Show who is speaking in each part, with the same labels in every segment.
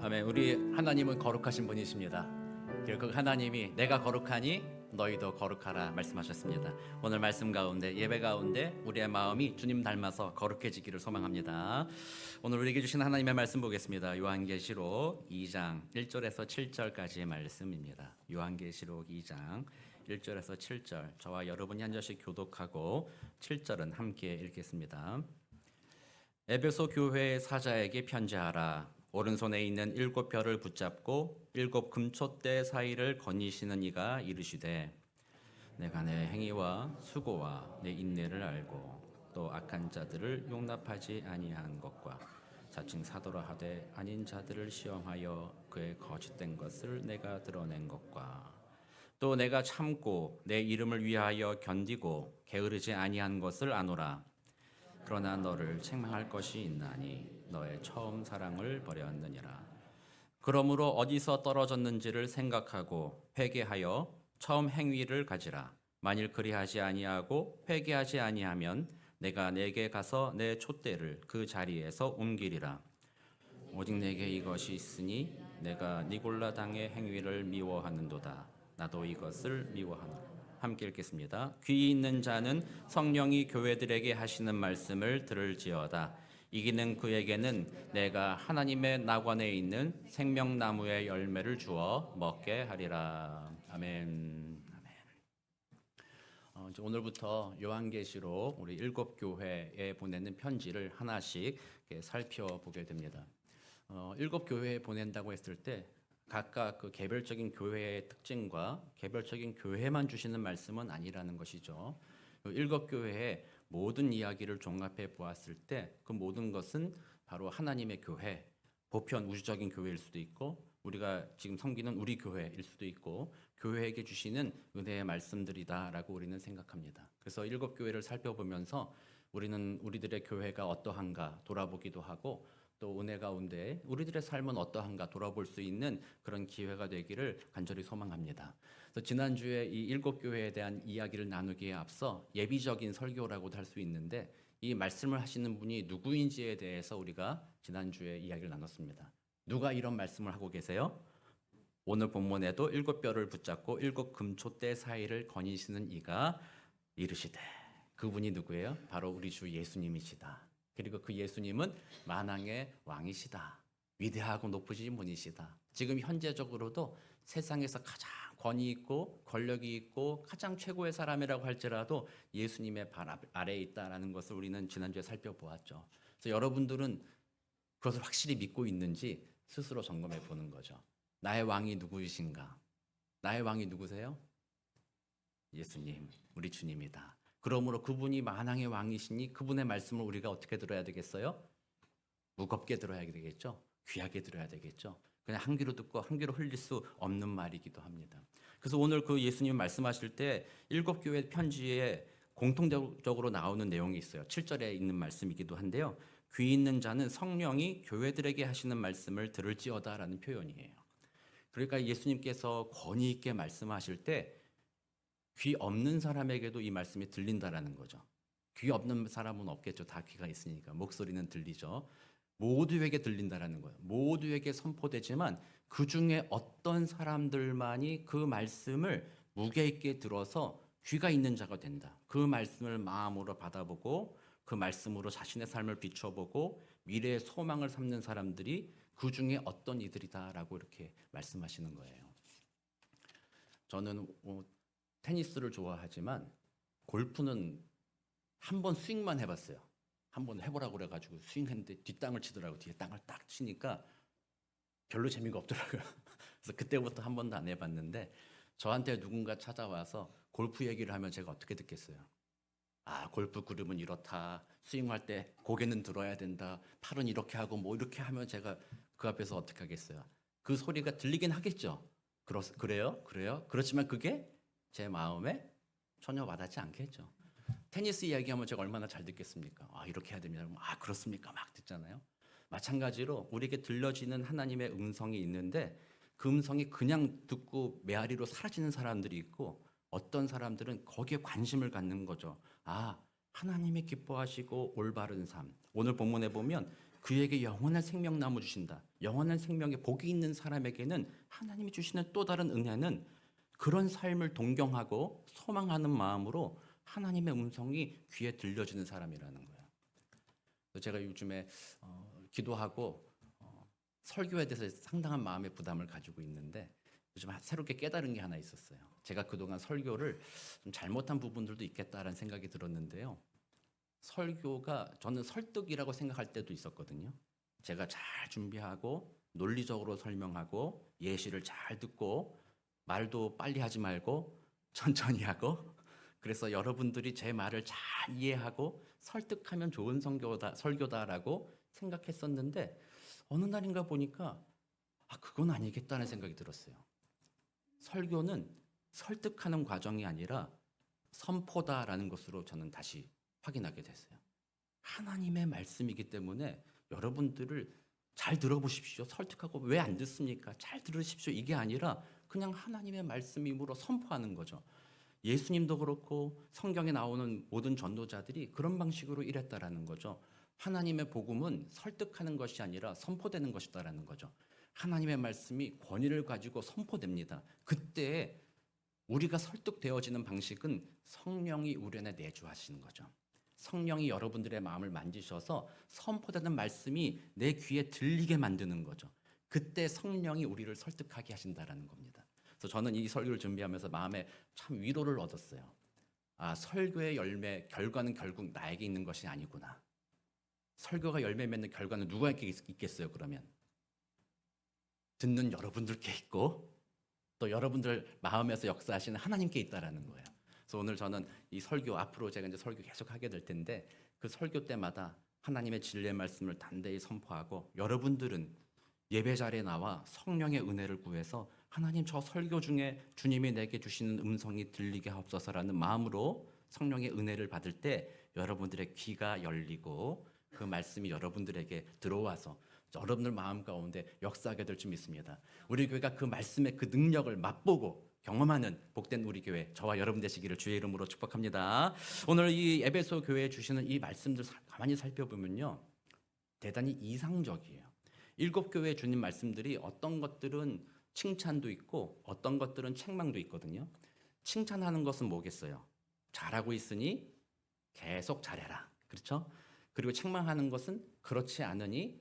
Speaker 1: 아멘. 우리 하나님은 거룩하신 분이십니다. 그리고 그 하나님이 내가 거룩하니 너희도 거룩하라 말씀하셨습니다. 오늘 말씀 가운데 예배 가운데 우리의 마음이 주님 닮아서 거룩해지기를 소망합니다. 오늘 우리에게 주신 하나님의 말씀 보겠습니다. 요한계시록 2장 1절에서 7절까지의 말씀입니다. 요한계시록 2장 1절에서 7절, 저와 여러분이 한 절씩 교독하고 7절은 함께 읽겠습니다. 에베소 교회의 사자에게 편지하라. 오른손에 있는 7별을 붙잡고 7 금촛대 사이를 거니시는 이가 이르시되, 내가 내 행위와 수고와 내 인내를 알고 또 악한 자들을 용납하지 아니한 것과 자칭 사도라 하되 아닌 자들을 시험하여 그의 거짓된 것을 내가 드러낸 것과 또 내가 참고 내 이름을 위하여 견디고 게으르지 아니한 것을 아노라. 그러나 너를 책망할 것이 있나니 너의 처음 사랑을 버렸느니라. 그러므로 어디서 떨어졌는지를 생각하고 회개하여 처음 행위를 가지라. 만일 그리하지 아니하고 회개하지 아니하면 내가 내게 가서 내 촛대를 그 자리에서 옮기리라. 오직 내게 이것이 있으니 내가 니골라 당의 행위를 미워하는도다. 나도 이것을 미워하노라. 함께 읽겠습니다. 귀 있는 자는 성령이 교회들에게 하시는 말씀을 들을지어다. 이기는 그에게는 내가 하나님의 낙원에 있는 생명나무의 열매를 주어 먹게 하리라. 아멘. 아멘. 오늘부터 요한계시록 우리 7교회에 보내는 편지를 하나씩 살펴보게 됩니다. 7교회에 보낸다고 했을 때 각각 그 개별적인 교회의 특징과 개별적인 교회만 주시는 말씀은 아니라는 것이죠. 7교회의 모든 이야기를 종합해 보았을 때 그 모든 것은 바로 하나님의 교회, 보편 우주적인 교회일 수도 있고 우리가 지금 섬기는 우리 교회일 수도 있고 교회에게 주시는 은혜의 말씀들이다라고 우리는 생각합니다. 그래서 7교회를 살펴보면서 우리는 우리들의 교회가 어떠한가 돌아보기도 하고 또 은혜 가운데 우리들의 삶은 어떠한가 돌아볼 수 있는 그런 기회가 되기를 간절히 소망합니다. 그래서 지난주에 이 7교회에 대한 이야기를 나누기에 앞서 예비적인 설교라고도 할 수 있는데 이 말씀을 하시는 분이 누구인지에 대해서 우리가 지난주에 이야기를 나눴습니다. 누가 이런 말씀을 하고 계세요? 오늘 본문에도 7별을 붙잡고 7 금촛대 사이를 거니시는 이가 이르시되, 그분이 누구예요? 바로 우리 주 예수님이시다. 그리고 그 예수님은 만왕의 왕이시다. 위대하고 높으신 분이시다. 지금 현재적으로도 세상에서 가장 권위 있고 권력이 있고 가장 최고의 사람이라고 할지라도 예수님의 발 아래에 있다는 것을 우리는 지난주에 살펴보았죠. 그래서 여러분들은 그것을 확실히 믿고 있는지 스스로 점검해 보는 거죠. 나의 왕이 누구이신가? 나의 왕이 누구세요? 예수님, 우리 주님이다. 그러므로 그분이 만왕의 왕이시니 그분의 말씀을 우리가 어떻게 들어야 되겠어요? 무겁게 들어야 되겠죠? 귀하게 들어야 되겠죠? 그냥 한 귀로 듣고 한 귀로 흘릴 수 없는 말이기도 합니다. 그래서 오늘 그 예수님 말씀하실 때 7교회 편지에 공통적으로 나오는 내용이 있어요. 7절에 있는 말씀이기도 한데요. 귀 있는 자는 성령이 교회들에게 하시는 말씀을 들을지어다라는 표현이에요. 그러니까 예수님께서 권위 있게 말씀하실 때 귀 없는 사람에게도 이 말씀이 들린다라는 거죠. 귀 없는 사람은 없겠죠. 다 귀가 있으니까 목소리는 들리죠. 모두에게 들린다라는 거예요. 모두에게 선포되지만 그 중에 어떤 사람들만이 그 말씀을 무게 있게 들어서 귀가 있는 자가 된다. 그 말씀을 마음으로 받아보고 그 말씀으로 자신의 삶을 비춰보고 미래의 소망을 삼는 사람들이 그 중에 어떤 이들이다라고 이렇게 말씀하시는 거예요. 저는 테니스를 좋아하지만 골프는 한 번 스윙만 해봤어요. 한 번 해보라고 그래가지고 스윙했는데 뒷땅을 치더라고요. 뒤에 땅을 딱 치니까 별로 재미가 없더라고요. 그래서 그때부터 한 번도 안 해봤는데 저한테 누군가 찾아와서 골프 얘기를 하면 제가 어떻게 듣겠어요? 아, 골프 그림은 이렇다. 스윙할 때 고개는 들어야 된다. 팔은 이렇게 하고 뭐 이렇게 하면 제가 그 앞에서 어떻게 하겠어요? 그 소리가 들리긴 하겠죠. 그래요? 그렇지만 그게 제 마음에 전혀 와닿지 않겠죠. 테니스 이야기하면 제가 얼마나 잘 듣겠습니까? 아, 이렇게 해야 됩니다. 아, 그렇습니까? 막 듣잖아요. 마찬가지로 우리에게 들려지는 하나님의 음성이 있는데 그 음성이 그냥 듣고 메아리로 사라지는 사람들이 있고 어떤 사람들은 거기에 관심을 갖는 거죠. 아, 하나님이 기뻐하시고 올바른 삶. 오늘 본문에 보면 그에게 영원한 생명나무 주신다. 영원한 생명에 복이 있는 사람에게는 하나님이 주시는 또 다른 은혜는 그런 삶을 동경하고 소망하는 마음으로 하나님의 음성이 귀에 들려지는 사람이라는 거예요. 제가 요즘에 기도하고 설교에 대해서 상당한 마음의 부담을 가지고 있는데 요즘 새롭게 깨달은 게 하나 있었어요. 제가 그동안 설교를 좀 잘못한 부분들도 있겠다라는 생각이 들었는데요. 설교가 저는 설득이라고 생각할 때도 있었거든요. 제가 잘 준비하고 논리적으로 설명하고 예시를 잘 듣고 말도 빨리 하지 말고 천천히 하고 그래서 여러분들이 제 말을 잘 이해하고 설득하면 좋은 설교다라고 생각했었는데 어느 날인가 보니까 그건 아니겠다는 생각이 들었어요. 설교는 설득하는 과정이 아니라 선포다라는 것으로 저는 다시 확인하게 됐어요. 하나님의 말씀이기 때문에 여러분들을 잘 들어보십시오. 설득하고 왜 안 듣습니까? 잘 들으십시오. 이게 아니라 그냥 하나님의 말씀이므로 선포하는 거죠. 예수님도 그렇고 성경에 나오는 모든 전도자들이 그런 방식으로 일했다라는 거죠. 하나님의 복음은 설득하는 것이 아니라 선포되는 것이다라는 거죠. 하나님의 말씀이 권위를 가지고 선포됩니다. 그때 우리가 설득되어지는 방식은 성령이 우리 안에 내주하시는 거죠. 성령이 여러분들의 마음을 만지셔서 선포되는 말씀이 내 귀에 들리게 만드는 거죠. 그때 성령이 우리를 설득하게 하신다라는 겁니다. 그래서 저는 이 설교를 준비하면서 마음에 참 위로를 얻었어요. 설교의 열매, 결과는 결국 나에게 있는 것이 아니구나. 설교가 열매 맺는 결과는 누구에게 있겠어요, 그러면? 듣는 여러분들께 있고 또 여러분들 마음에서 역사하시는 하나님께 있다라는 거예요. 그래서 오늘 저는 이 설교 앞으로 제가 이제 설교 계속 하게 될 텐데 그 설교 때마다 하나님의 진리의 말씀을 단대히 선포하고 여러분들은 예배 자리에 나와 성령의 은혜를 구해서 하나님 저 설교 중에 주님이 내게 주시는 음성이 들리게 하옵소서라는 마음으로 성령의 은혜를 받을 때 여러분들의 귀가 열리고 그 말씀이 여러분들에게 들어와서 여러분들 마음 가운데 역사하게 될 줄 믿습니다. 우리 교회가 그 말씀의 그 능력을 맛보고 경험하는 복된 우리 교회 저와 여러분 되시기를 주의 이름으로 축복합니다. 오늘 이 에베소 교회에 주시는 이 말씀들 가만히 살펴보면요. 대단히 이상적이에요. 7교회 주님 말씀들이 어떤 것들은 칭찬도 있고 어떤 것들은 책망도 있거든요. 칭찬하는 것은 뭐겠어요? 잘하고 있으니 계속 잘해라. 그렇죠? 그리고 책망하는 것은 그렇지 않으니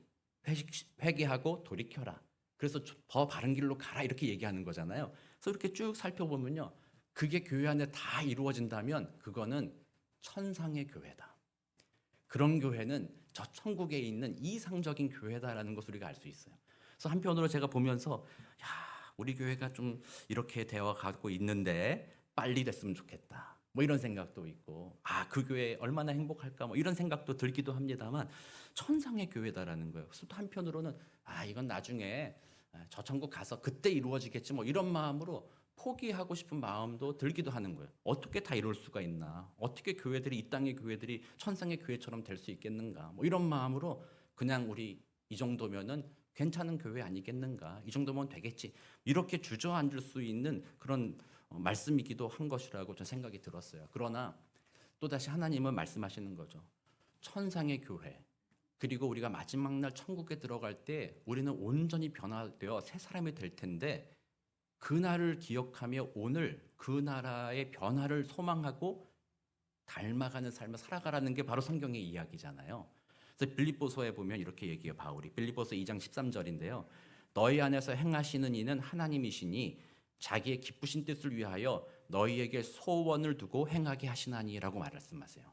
Speaker 1: 회개하고 돌이켜라. 그래서 더 바른 길로 가라 이렇게 얘기하는 거잖아요. 그래서 이렇게 쭉 살펴보면요. 그게 교회 안에 다 이루어진다면 그거는 천상의 교회다. 그런 교회는 저 천국에 있는 이상적인 교회다라는 것을 우리가 알 수 있어요. 그래서 한편으로 제가 보면서 우리 교회가 좀 이렇게 되어 가고 있는데 빨리 됐으면 좋겠다. 뭐 이런 생각도 있고 그 교회 얼마나 행복할까 뭐 이런 생각도 들기도 합니다만 천상의 교회다라는 거예요. 그래서 또 한편으로는 이건 나중에 저 천국 가서 그때 이루어지겠지 뭐 이런 마음으로 포기하고 싶은 마음도 들기도 하는 거예요. 어떻게 다 이룰 수가 있나? 어떻게 교회들이 이 땅의 교회들이 천상의 교회처럼 될 수 있겠는가? 뭐 이런 마음으로 그냥 우리 이 정도면은 괜찮은 교회 아니겠는가? 이 정도면 되겠지. 이렇게 주저앉을 수 있는 그런 말씀이기도 한 것이라고 저는 생각이 들었어요. 그러나 또다시 하나님은 말씀하시는 거죠. 천상의 교회 그리고 우리가 마지막 날 천국에 들어갈 때 우리는 온전히 변화되어 새 사람이 될 텐데 그 날을 기억하며 오늘 그 나라의 변화를 소망하고 닮아가는 삶을 살아가라는 게 바로 성경의 이야기잖아요. 그래서 빌립보서에 보면 이렇게 얘기해요. 바울이 빌립보서 2장 13절인데요. 너희 안에서 행하시는 이는 하나님이시니 자기의 기쁘신 뜻을 위하여 너희에게 소원을 두고 행하게 하시나니라고 말씀하세요.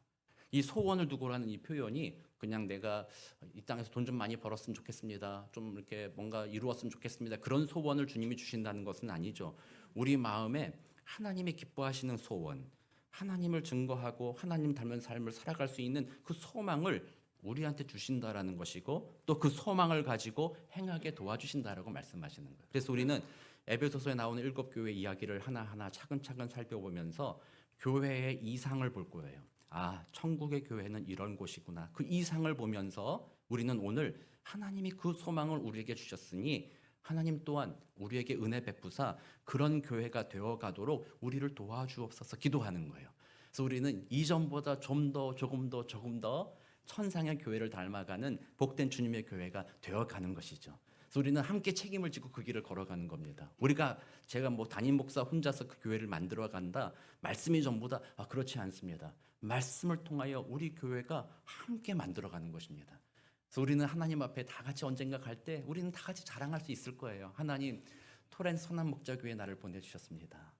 Speaker 1: 이 소원을 두고라는 이 표현이 그냥 내가 이 땅에서 돈 좀 많이 벌었으면 좋겠습니다. 좀 이렇게 뭔가 이루었으면 좋겠습니다. 그런 소원을 주님이 주신다는 것은 아니죠. 우리 마음에 하나님이 기뻐하시는 소원, 하나님을 증거하고 하나님 닮은 삶을 살아갈 수 있는 그 소망을 우리한테 주신다라는 것이고 또 그 소망을 가지고 행하게 도와주신다라고 말씀하시는 거예요. 그래서 우리는 에베소서에 나오는 7교회 이야기를 하나하나 차근차근 살펴보면서 교회의 이상을 볼 거예요. 천국의 교회는 이런 곳이구나. 그 이상을 보면서 우리는 오늘 하나님이 그 소망을 우리에게 주셨으니 하나님 또한 우리에게 은혜 베푸사 그런 교회가 되어가도록 우리를 도와주옵소서 기도하는 거예요. 그래서 우리는 이전보다 조금 더 천상의 교회를 닮아가는 복된 주님의 교회가 되어가는 것이죠. 그래서 우리는 함께 책임을 지고 그 길을 걸어가는 겁니다. 제가 뭐 담임 목사 혼자서 그 교회를 만들어 간다, 말씀이 전부다, 그렇지 않습니다. 말씀을 통하여 우리 교회가 함께 만들어가는 것입니다. 그래서 우리는 하나님 앞에 다 같이 언젠가 갈 때 우리는 다 같이 자랑할 수 있을 거예요. 하나님, 토렌 선한목자교회에 나를 보내주셨습니다.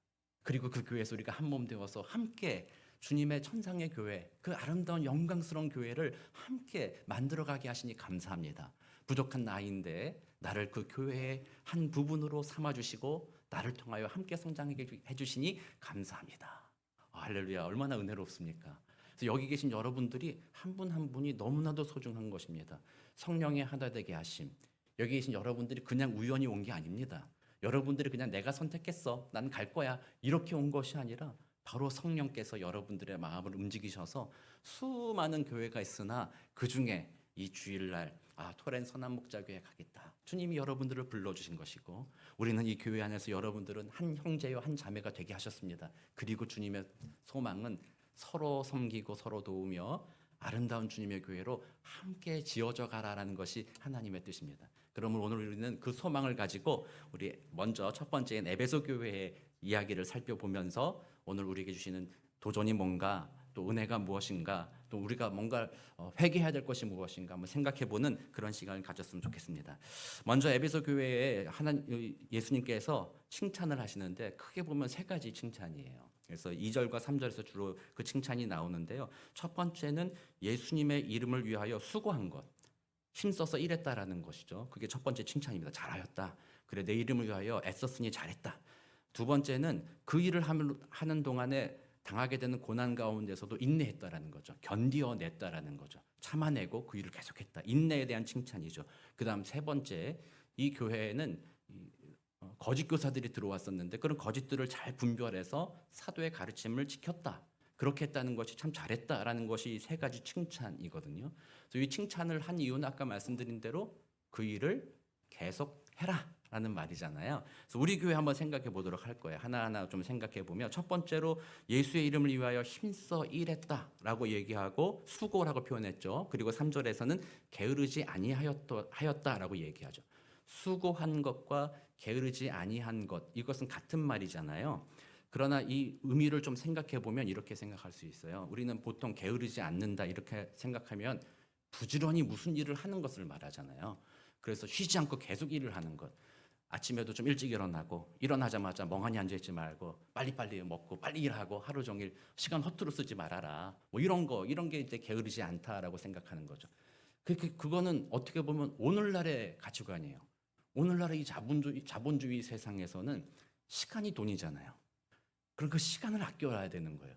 Speaker 1: 그리고 그 교회에서 우리가 한 몸 되어서 함께 주님의 천상의 교회, 그 아름다운 영광스러운 교회를 함께 만들어가게 하시니 감사합니다. 부족한 나이인데 나를 그 교회의 한 부분으로 삼아주시고 나를 통하여 함께 성장하게 해주시니 감사합니다. 할렐루야, 얼마나 은혜롭습니까? 그래서 여기 계신 여러분들이 한 분 한 분이 너무나도 소중한 것입니다. 성령의 하나 되게 하심. 여기 계신 여러분들이 그냥 우연히 온 게 아닙니다. 여러분들이 그냥 내가 선택했어, 난 갈 거야, 이렇게 온 것이 아니라 바로 성령께서 여러분들의 마음을 움직이셔서 수많은 교회가 있으나 그 중에 이 주일날 토렌 선한목자교회 가겠다, 주님이 여러분들을 불러주신 것이고, 우리는 이 교회 안에서 여러분들은 한 형제요 한 자매가 되게 하셨습니다. 그리고 주님의 소망은 서로 섬기고 서로 도우며 아름다운 주님의 교회로 함께 지어져 가라라는 것이 하나님의 뜻입니다. 그러면 오늘 우리는 그 소망을 가지고 우리 먼저 첫 번째인 에베소 교회의 이야기를 살펴보면서 오늘 우리에게 주시는 도전이 뭔가, 또 은혜가 무엇인가, 또 우리가 뭔가 회개해야 될 것이 무엇인가 한번 생각해보는 그런 시간을 가졌으면 좋겠습니다. 먼저 에베소 교회에 예수님께서 칭찬을 하시는데 크게 보면 세 가지 칭찬이에요. 그래서 2절과 3절에서 주로 그 칭찬이 나오는데요. 첫 번째는 예수님의 이름을 위하여 수고한 것, 힘써서 일했다라는 것이죠. 그게 첫 번째 칭찬입니다. 잘하였다. 그래, 내 이름을 위하여 애썼으니 잘했다. 두 번째는 그 일을 하는 동안에 당하게 되는 고난 가운데서도 인내했다라는 거죠. 견디어냈다라는 거죠. 참아내고 그 일을 계속했다. 인내에 대한 칭찬이죠. 그 다음 세 번째, 이 교회에는 거짓 교사들이 들어왔었는데 그런 거짓들을 잘 분별해서 사도의 가르침을 지켰다. 그렇게 했다는 것이 참 잘했다라는 것이 세 가지 칭찬이거든요. 그래서 이 칭찬을 한 이유는 아까 말씀드린 대로 그 일을 계속해라 라는 말이잖아요. 그래서 우리 교회 한번 생각해 보도록 할 거예요. 하나하나 좀 생각해 보면 첫 번째로 예수의 이름을 위하여 힘써 일했다라고 얘기하고 수고라고 표현했죠. 그리고 3절에서는 게으르지 아니하였다라고 얘기하죠. 수고한 것과 게으르지 아니한 것, 이것은 같은 말이잖아요. 그러나 이 의미를 좀 생각해 보면 이렇게 생각할 수 있어요. 우리는 보통 게으르지 않는다 이렇게 생각하면 부지런히 무슨 일을 하는 것을 말하잖아요. 그래서 쉬지 않고 계속 일을 하는 것. 아침에도 좀 일찍 일어나고 일어나자마자 멍하니 앉아있지 말고 빨리빨리 먹고 빨리 일하고 하루 종일 시간 허투루 쓰지 말아라. 뭐 이런 게 이제 게으르지 않다라고 생각하는 거죠. 그거는 어떻게 보면 오늘날의 가치관이에요. 오늘날의 이 자본주의 세상에서는 시간이 돈이잖아요. 그럼 그 시간을 아껴야 되는 거예요.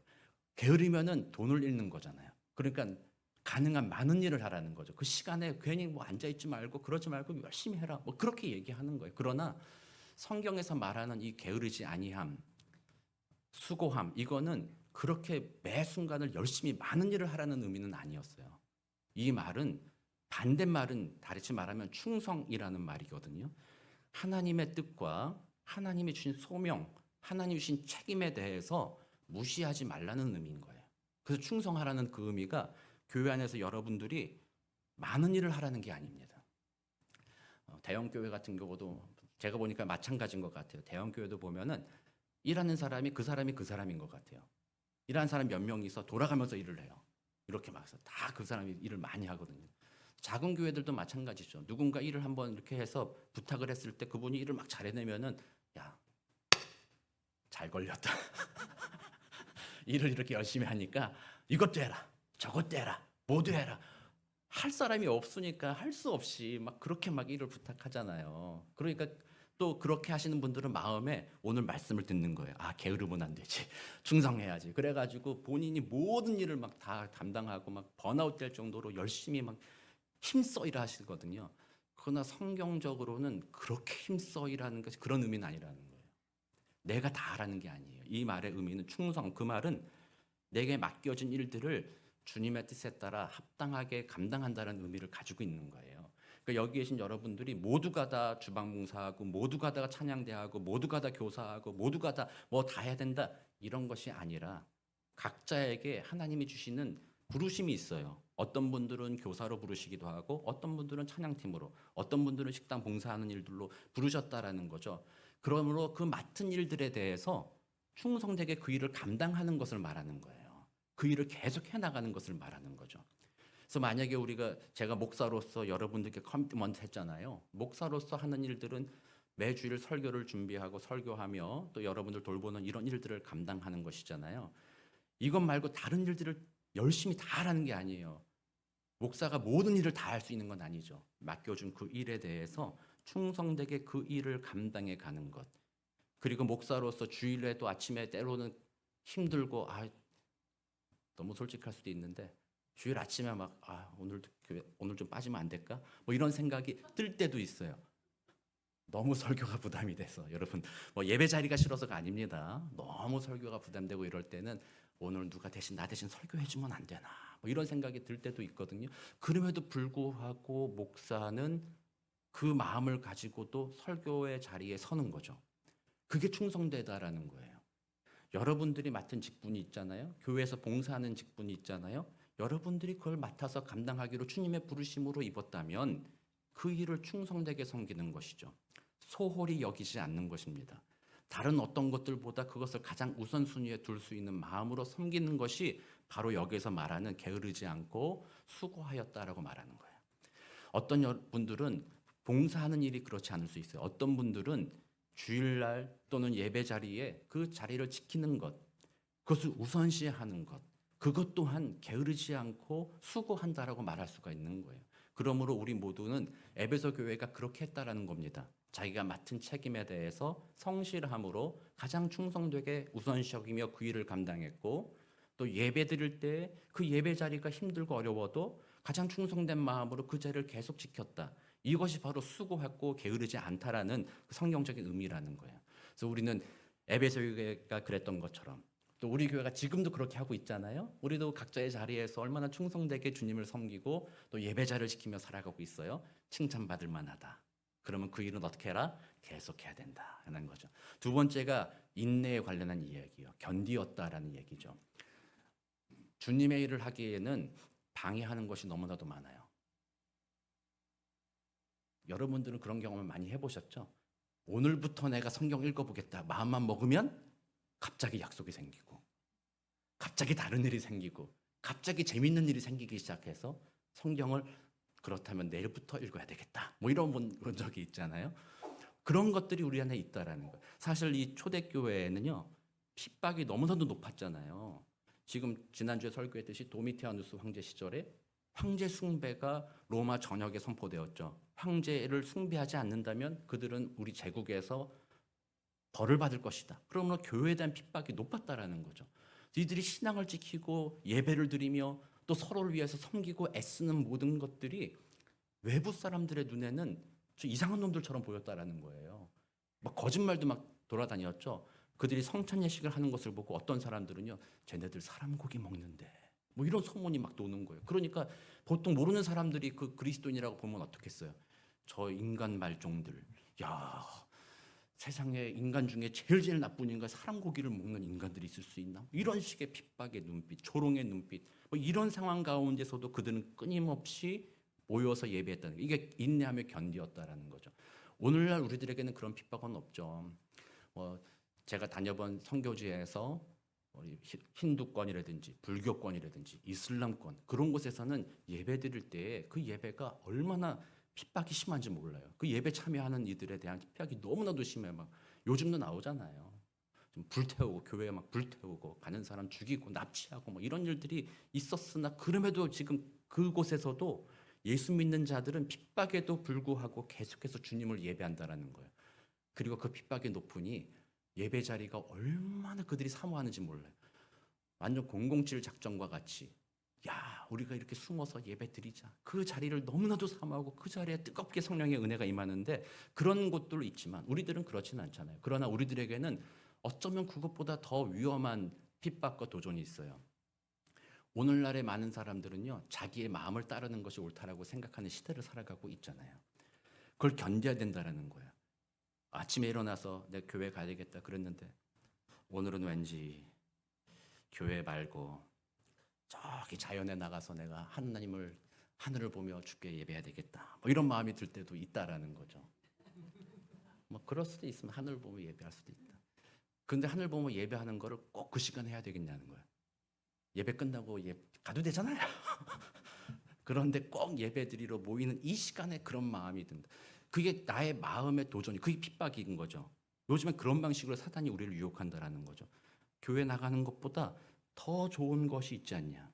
Speaker 1: 게으르면은 돈을 잃는 거잖아요. 그러니까 가능한 많은 일을 하라는 거죠. 그 시간에 괜히 뭐 앉아있지 말고 그러지 말고 열심히 해라. 뭐 그렇게 얘기하는 거예요. 그러나 성경에서 말하는 이 게으르지 아니함, 수고함, 이거는 그렇게 매 순간을 열심히 많은 일을 하라는 의미는 아니었어요. 이 말은 반대말은 다르게 말하면 충성이라는 말이거든요. 하나님의 뜻과 하나님이 주신 소명, 하나님이 주신 책임에 대해서 무시하지 말라는 의미인 거예요. 그래서 충성하라는 그 의미가 교회 안에서 여러분들이 많은 일을 하라는 게 아닙니다. 대형 교회 같은 경우도 제가 보니까 마찬가지인 것 같아요. 대형 교회도 보면은 일하는 사람이 그 사람인 것 같아요. 일하는 사람 몇 명이서 돌아가면서 일을 해요. 이렇게 막 해서 다 그 사람이 일을 많이 하거든요. 작은 교회들도 마찬가지죠. 누군가 일을 한번 이렇게 해서 부탁을 했을 때 그분이 일을 막 잘해내면은 야, 잘 걸렸다. 일을 이렇게 열심히 하니까 이것도 해라, 저것도 해라, 모두 해라. 할 사람이 없으니까 할 수 없이 막 그렇게 막 일을 부탁하잖아요. 그러니까 또 그렇게 하시는 분들은 마음에 오늘 말씀을 듣는 거예요. 게으르면 안 되지. 충성해야지. 그래가지고 본인이 모든 일을 막 다 담당하고 막 번아웃 될 정도로 열심히 막 힘써 일하시거든요. 그러나 성경적으로는 그렇게 힘써 일하는 것이 그런 의미는 아니라는 거예요. 내가 다 하라는 게 아니에요. 이 말의 의미는 충성. 그 말은 내게 맡겨진 일들을 주님의 뜻에 따라 합당하게 감당한다는 의미를 가지고 있는 거예요. 그러니까 여기 계신 여러분들이 모두가 다 주방봉사하고 모두가 다 찬양대하고 모두가 다 교사하고 모두가 다 뭐 다 해야 된다 이런 것이 아니라 각자에게 하나님이 주시는 부르심이 있어요. 어떤 분들은 교사로 부르시기도 하고 어떤 분들은 찬양팀으로 어떤 분들은 식당 봉사하는 일들로 부르셨다라는 거죠. 그러므로 그 맡은 일들에 대해서 충성되게 그 일을 감당하는 것을 말하는 거예요. 그 일을 계속 해나가는 것을 말하는 거죠. 그래서 만약에 제가 목사로서 여러분들께 커미트먼트 했잖아요. 목사로서 하는 일들은 매주일 설교를 준비하고 설교하며 또 여러분들 돌보는 이런 일들을 감당하는 것이잖아요. 이것 말고 다른 일들을 열심히 다 하라는 게 아니에요. 목사가 모든 일을 다 할 수 있는 건 아니죠. 맡겨준 그 일에 대해서 충성되게 그 일을 감당해 가는 것. 그리고 목사로서 주일에도 아침에 때로는 힘들고 너무 솔직할 수도 있는데 주일 아침에 오늘 좀 빠지면 안 될까? 뭐 이런 생각이 들 때도 있어요. 너무 설교가 부담이 돼서 여러분 예배 자리가 싫어서가 아닙니다. 너무 설교가 부담되고 이럴 때는 오늘 누가 나 대신 설교해 주면 안 되나? 뭐 이런 생각이 들 때도 있거든요. 그럼에도 불구하고 목사는 그 마음을 가지고도 설교의 자리에 서는 거죠. 그게 충성되다라는 거예요. 여러분들이 맡은 직분이 있잖아요. 교회에서 봉사하는 직분이 있잖아요. 여러분들이 그걸 맡아서 감당하기로 주님의 부르심으로 입었다면 그 일을 충성되게 섬기는 것이죠. 소홀히 여기지 않는 것입니다. 다른 어떤 것들보다 그것을 가장 우선순위에 둘 수 있는 마음으로 섬기는 것이 바로 여기서 말하는 게으르지 않고 수고하였다라고 말하는 거예요. 어떤 분들은 봉사하는 일이 그렇지 않을 수 있어요. 어떤 분들은 주일날 또는 예배 자리에 그 자리를 지키는 것, 그것을 우선시하는 것, 그것 또한 게으르지 않고 수고한다라고 말할 수가 있는 거예요. 그러므로 우리 모두는 에베소 교회가 그렇게 했다라는 겁니다. 자기가 맡은 책임에 대해서 성실함으로 가장 충성되게 우선시 여기며 그 일을 감당했고, 또 예배 드릴 때 그 예배 자리가 힘들고 어려워도 가장 충성된 마음으로 그 자리를 계속 지켰다. 이것이 바로 수고했고 게으르지 않다라는 성경적인 의미라는 거예요. 그래서 우리는 에베소 교회가 그랬던 것처럼 또 우리 교회가 지금도 그렇게 하고 있잖아요. 우리도 각자의 자리에서 얼마나 충성되게 주님을 섬기고 또 예배자를 지키며 살아가고 있어요. 칭찬받을 만하다. 그러면 그 일은 어떻게 해라? 계속해야 된다는 거죠. 두 번째가 인내에 관련한 이야기예요. 견디었다라는 얘기죠. 주님의 일을 하기에는 방해하는 것이 너무나도 많아요. 여러분들은 그런 경험을 많이 해보셨죠? 오늘부터 내가 성경 읽어보겠다. 마음만 먹으면 갑자기 약속이 생기고 갑자기 다른 일이 생기고 갑자기 재밌는 일이 생기기 시작해서 성경을 그렇다면 내일부터 읽어야 되겠다. 뭐 이런 적이 있잖아요. 그런 것들이 우리 안에 있다라는 거예요. 사실 이 초대교회에는요. 핍박이 너무나도 높았잖아요. 지금 지난주에 설교했듯이 도미티아누스 황제 시절에 황제 숭배가 로마 전역에 선포되었죠. 황제를 숭배하지 않는다면 그들은 우리 제국에서 벌을 받을 것이다. 그러므로 교회에 대한 핍박이 높았다라는 거죠. 이들이 신앙을 지키고 예배를 드리며 또 서로를 위해서 섬기고 애쓰는 모든 것들이 외부 사람들의 눈에는 저 이상한 놈들처럼 보였다라는 거예요. 막 거짓말도 막 돌아다녔죠. 그들이 성찬 예식을 하는 것을 보고 어떤 사람들은요, 쟤네들 사람 고기 먹는데 뭐 이런 소문이 막 도는 거예요. 그러니까 보통 모르는 사람들이 그 그리스도인이라고 보면 어떻겠어요? 저 인간 말종들, 야 세상에 인간 중에 제일 나쁜 인간, 사람 고기를 먹는 인간들이 있을 수 있나? 이런 식의 핍박의 눈빛, 조롱의 눈빛, 뭐 이런 상황 가운데서도 그들은 끊임없이 모여서 예배했다는 거. 이게 인내하며 견디었다라는 거죠. 오늘날 우리들에게는 그런 핍박은 없죠. 제가 다녀본 선교지에서 우리 힌두권이라든지 불교권이라든지 이슬람권 그런 곳에서는 예배 드릴 때 그 예배가 얼마나 핍박이 심한지 몰라요. 그 예배 참여하는 이들에 대한 핍박이 너무나도 심해. 막 요즘도 나오잖아요. 좀 불태우고 교회에 막 불태우고 가는 사람 죽이고 납치하고 뭐 이런 일들이 있었으나 그럼에도 지금 그곳에서도 예수 믿는 자들은 핍박에도 불구하고 계속해서 주님을 예배한다라는 거예요. 그리고 그 핍박이 높으니 예배 자리가 얼마나 그들이 사모하는지 몰라요. 완전 007 작전과 같이 우리가 이렇게 숨어서 예배 드리자. 그 자리를 너무나도 사모하고 그 자리에 뜨겁게 성령의 은혜가 임하는데 그런 곳들도 있지만 우리들은 그렇지는 않잖아요. 그러나 우리들에게는 어쩌면 그것보다 더 위험한 핍박과 도전이 있어요. 오늘날의 많은 사람들은요. 자기의 마음을 따르는 것이 옳다라고 생각하는 시대를 살아가고 있잖아요. 그걸 견뎌야 된다는 거예요. 아침에 일어나서 내 교회 가야 되겠다 그랬는데 오늘은 왠지 교회 말고 저기 자연에 나가서 내가 하늘을 보며 주께 예배해야 되겠다. 뭐 이런 마음이 들 때도 있다라는 거죠. 뭐 그럴 수도 있으면 하늘 보며 예배할 수도 있다. 근데 하늘 보며 예배하는 거를 꼭 그 시간에 해야 되겠냐는 거야. 예배 끝나고 가도 되잖아요. 그런데 꼭 예배 드리러 모이는 이 시간에 그런 마음이 든다. 그게 나의 마음의 도전이, 그게 핍박인 거죠. 요즘엔 그런 방식으로 사단이 우리를 유혹한다라는 거죠. 교회 나가는 것보다 더 좋은 것이 있지 않냐.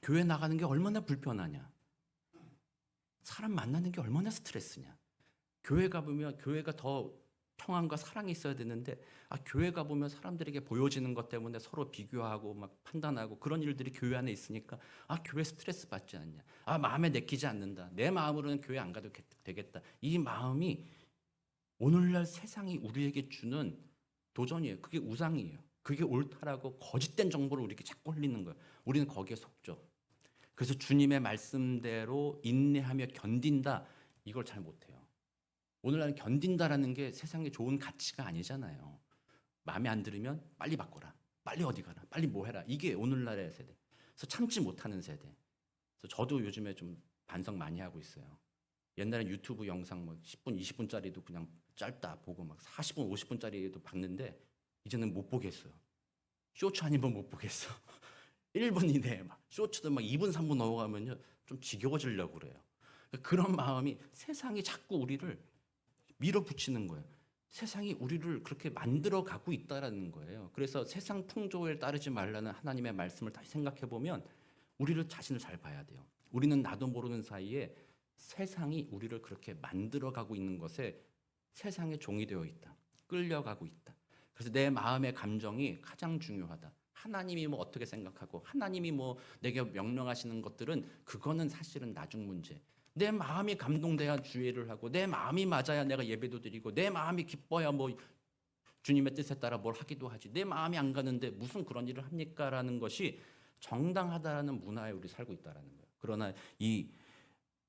Speaker 1: 교회 나가는 게 얼마나 불편하냐. 사람 만나는 게 얼마나 스트레스냐. 교회 가보면 교회가 더 평안과 사랑이 있어야 되는데 교회 가보면 사람들에게 보여지는 것 때문에 서로 비교하고 막 판단하고 그런 일들이 교회 안에 있으니까 교회 스트레스 받지 않냐. 마음에 내키지 않는다. 내 마음으로는 교회 안 가도 되겠다. 이 마음이 오늘날 세상이 우리에게 주는 도전이에요. 그게 우상이에요. 그게 옳다라고 거짓된 정보를 우리에게 자꾸 흘리는 거예요. 우리는 거기에 속죠. 그래서 주님의 말씀대로 인내하며 견딘다. 이걸 잘 못해요. 오늘날은 견딘다라는 게 세상에 좋은 가치가 아니잖아요. 마음에 안 들으면 빨리 바꿔라. 빨리 어디 가라. 빨리 뭐 해라. 이게 오늘날의 세대. 그래서 참지 못하는 세대. 그래서 저도 요즘에 좀 반성 많이 하고 있어요. 옛날엔 유튜브 영상 뭐 10분, 20분짜리도 그냥 짧다 보고 막 40분, 50분짜리도 봤는데 이제는 못 보겠어요. 쇼츠 아니면 못 보겠어. 1분 이내에 막 쇼츠도 막 2분, 3분 넘어가면요 좀 지겨워지려고 그래요. 그런 마음이 세상이 자꾸 우리를 밀어붙이는 거예요. 세상이 우리를 그렇게 만들어 가고 있다라는 거예요. 그래서 세상 풍조에 따르지 말라는 하나님의 말씀을 다시 생각해 보면 우리를 자신을 잘 봐야 돼요. 우리는 나도 모르는 사이에 세상이 우리를 그렇게 만들어 가고 있는 것에 세상의 종이 되어 있다. 끌려가고 있다. 그래서 내 마음의 감정이 가장 중요하다. 하나님이 뭐 어떻게 생각하고 하나님이 뭐 내게 명령하시는 것들은 그거는 사실은 나중 문제. 내 마음이 감동돼야 주의를 하고 내 마음이 맞아야 내가 예배도 드리고 내 마음이 기뻐야 뭐 주님의 뜻에 따라 뭘 하기도 하지. 내 마음이 안 가는데 무슨 그런 일을 합니까라는 것이 정당하다라는 문화에 우리 살고 있다라는 거예요. 그러나 이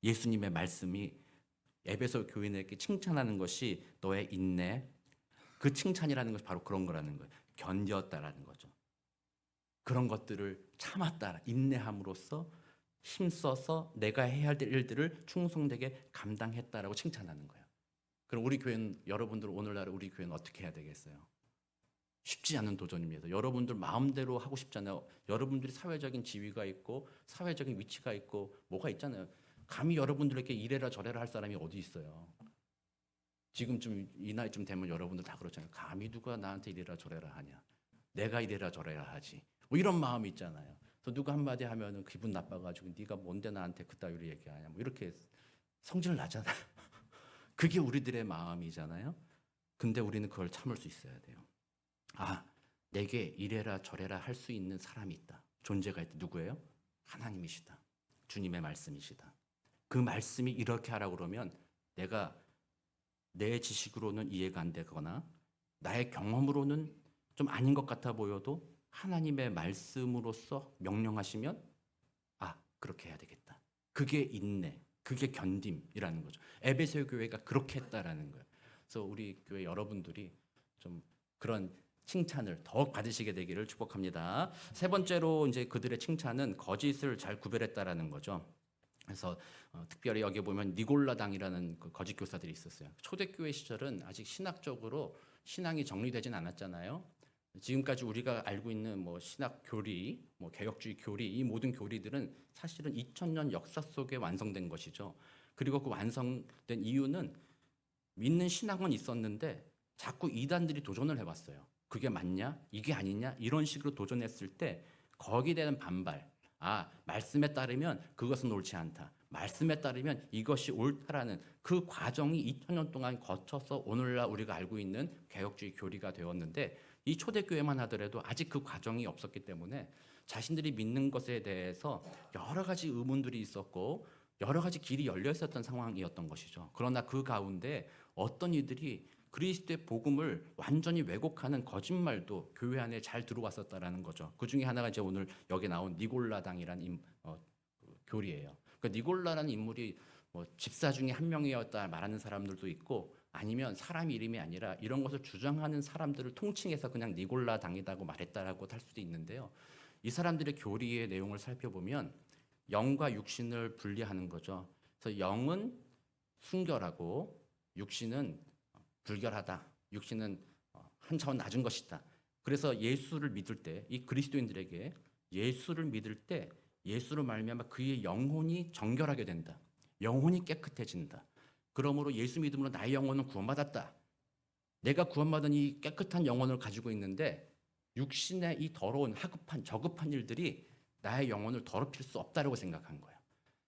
Speaker 1: 예수님의 말씀이 에베소 교인에게 칭찬하는 것이 너의 인내, 그 칭찬이라는 것이 바로 그런 거라는 거예요. 견뎠다라는 거죠. 그런 것들을 참았다, 인내함으로써 힘써서 내가 해야 할 일들을 충성되게 감당했다라고 칭찬하는 거예요. 그럼 우리 교회는, 여러분들 오늘날 우리 교회는 어떻게 해야 되겠어요? 쉽지 않은 도전입니다. 여러분들 마음대로 하고 싶잖아요. 여러분들이 사회적인 지위가 있고 사회적인 위치가 있고 뭐가 있잖아요. 감히 여러분들에게 이래라 저래라 할 사람이 어디 있어요? 지금쯤 이 나이쯤 되면 여러분들 다 그렇잖아요. 감히 누가 나한테 이래라 저래라 하냐. 내가 이래라 저래라 하지. 뭐 이런 마음이 있잖아요. 또 누가 한마디 하면은 기분 나빠가지고 네가 뭔데 나한테 그따위로 얘기하냐. 뭐 이렇게 성질 나잖아요. 그게 우리들의 마음이잖아요. 근데 우리는 그걸 참을 수 있어야 돼요. 내게 이래라 저래라 할 수 있는 사람이 있다. 존재가 있다. 누구예요? 하나님이시다. 주님의 말씀이시다. 그 말씀이 이렇게 하라고 그러면 내가 내 지식으로는 이해가 안 되거나 나의 경험으로는 좀 아닌 것 같아 보여도 하나님의 말씀으로서 명령하시면 그렇게 해야 되겠다. 그게 인내, 그게 견딤이라는 거죠. 에베소 교회가 그렇게 했다라는 거예요. 그래서 우리 교회 여러분들이 좀 그런 칭찬을 더욱 받으시게 되기를 축복합니다. 세 번째로 이제 그들의 칭찬은 거짓을 잘 구별했다라는 거죠. 그래서 특별히 여기 보면 니골라당이라는 그 거짓 교사들이 있었어요. 초대교회 시절은 아직 신학적으로 신앙이 정리되진 않았잖아요. 지금까지 우리가 알고 있는 뭐 신학 교리, 뭐 개혁주의 교리, 이 모든 교리들은 사실은 2000년 역사 속에 완성된 것이죠. 그리고 그 완성된 이유는 믿는 신앙은 있었는데 자꾸 이단들이 도전을 해왔어요. 그게 맞냐? 이게 아니냐? 이런 식으로 도전했을 때 거기에 대한 반발. 말씀에 따르면 그것은 옳지 않다. 말씀에 따르면 이것이 옳다라는 그 과정이 2000년 동안 거쳐서 오늘날 우리가 알고 있는 개혁주의 교리가 되었는데 이 초대교회만 하더라도 아직 그 과정이 없었기 때문에 자신들이 믿는 것에 대해서 여러 가지 의문들이 있었고 여러 가지 길이 열려 있었던 상황이었던 것이죠. 그러나 그 가운데 어떤 이들이 그리스도의 복음을 완전히 왜곡하는 거짓말도 교회 안에 잘 들어왔었다라는 거죠. 그 중에 하나가 이제 오늘 여기 나온 니골라당이라는 교리예요. 그러니까 니골라라는 인물이 뭐 집사 중에 한 명이었다 말하는 사람들도 있고 아니면 사람 이름이 아니라 이런 것을 주장하는 사람들을 통칭해서 그냥 니골라당이라고 말했다라고 할 수도 있는데요. 이 사람들의 교리의 내용을 살펴보면 영과 육신을 분리하는 거죠. 그래서 영은 순결하고 육신은 불결하다. 육신은 한 차원 낮은 것이다. 그래서 예수를 믿을 때, 이 그리스도인들에게 예수를 믿을 때 예수로 말미암아 그의 영혼이 정결하게 된다. 영혼이 깨끗해진다. 그러므로 예수 믿음으로 나의 영혼은 구원받았다. 내가 구원받은 이 깨끗한 영혼을 가지고 있는데 육신의 이 더러운 하급한 저급한 일들이 나의 영혼을 더럽힐 수 없다라고 생각한 거예요.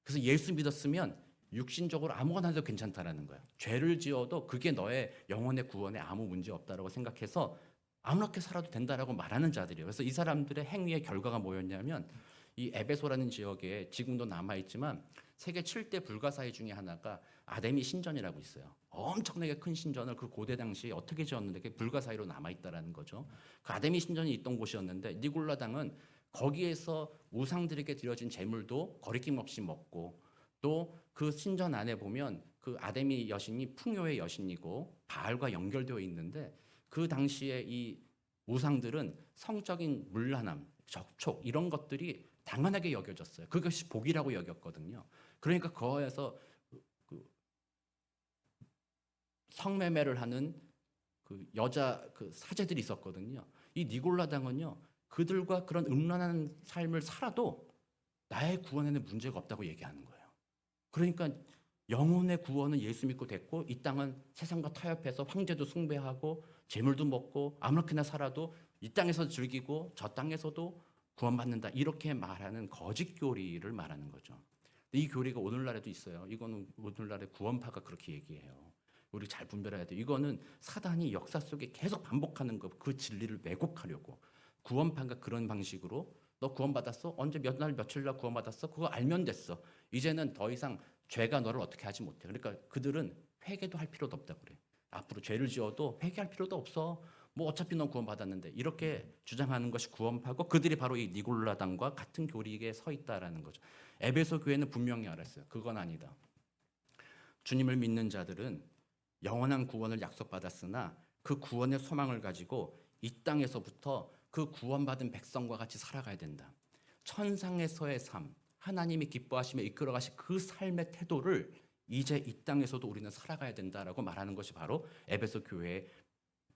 Speaker 1: 그래서 예수 믿었으면 육신적으로 아무거나 해도 괜찮다라는 거예요. 죄를 지어도 그게 너의 영혼의 구원에 아무 문제 없다라고 생각해서 아무렇게 살아도 된다라고 말하는 자들이에요. 그래서 이 사람들의 행위의 결과가 뭐였냐면 이 에베소라는 지역에 지금도 남아있지만 세계 7대 불가사의 중에 하나가 아데미 신전이라고 있어요. 엄청나게 큰 신전을 그 고대 당시에 어떻게 지었는데 그게 불가사의로 남아있다라는 거죠. 그 아데미 신전이 있던 곳이었는데 니골라당은 거기에서 우상들에게 드려진 제물도 거리낌 없이 먹고 또 그 신전 안에 보면 그 아데미 여신이 풍요의 여신이고 바알과 연결되어 있는데 그 당시에 이 우상들은 성적인 문란함, 접촉 이런 것들이 당연하게 여겨졌어요. 그것이 복이라고 여겼거든요. 그러니까 거에서 그 성매매를 하는 그 여자 그 사제들이 있었거든요. 이 니골라당은요, 그들과 그런 음란한 삶을 살아도 나의 구원에는 문제가 없다고 얘기하는 거예요. 그러니까 영혼의 구원은 예수 믿고 됐고 이 땅은 세상과 타협해서 황제도 숭배하고 재물도 먹고 아무렇게나 살아도 이 땅에서 즐기고 저 땅에서도 구원받는다 이렇게 말하는 거짓 교리를 말하는 거죠. 이 교리가 오늘날에도 있어요. 이거는 오늘날의 구원파가 그렇게 얘기해요. 우리 잘 분별해야 돼요. 이거는 사단이 역사 속에 계속 반복하는 거, 그 진리를 왜곡하려고. 구원파가 그런 방식으로 너 구원받았어? 언제 몇 날 며칠 날 구원받았어? 그거 알면 됐어. 이제는 더 이상 죄가 너를 어떻게 하지 못해. 그러니까 그들은 회개도 할 필요도 없다고 그래. 앞으로 죄를 지어도 회개할 필요도 없어. 뭐 어차피 넌 구원받았는데 이렇게 주장하는 것이 구원파고 그들이 바로 이 니골라당과 같은 교리에 서 있다라는 거죠. 에베소 교회는 분명히 알았어요. 그건 아니다. 주님을 믿는 자들은 영원한 구원을 약속받았으나 그 구원의 소망을 가지고 이 땅에서부터 그 구원받은 백성과 같이 살아가야 된다. 천상에서의 삶, 하나님이 기뻐하시며 이끌어가신 그 삶의 태도를 이제 이 땅에서도 우리는 살아가야 된다라고 말하는 것이 바로 에베소 교회의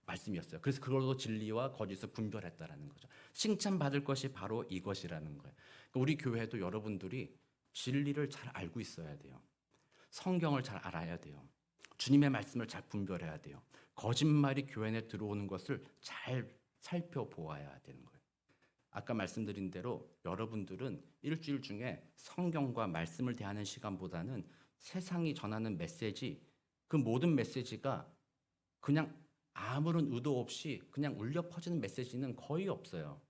Speaker 1: 말씀이었어요. 그래서 그걸로 진리와 거짓을 분별했다라는 거죠. 칭찬받을 것이 바로 이것이라는 거예요. 그러니까 우리 교회도 여러분들이 진리를 잘 알고 있어야 돼요. 성경을 잘 알아야 돼요. 주님의 말씀을 잘 분별해야 돼요. 거짓말이 교회 안에 들어오는 것을 잘 살펴보아야 되는 거예요. 아까 말씀드린 대로 여러분들은 일주일 중에 성경과 말씀을 대하는 시간보다는 세상이 전하는 메시지, 그 모든 메시지가 그냥 아무런 의도 없이 그냥 울려 퍼지는 메시지는 거의 없어요.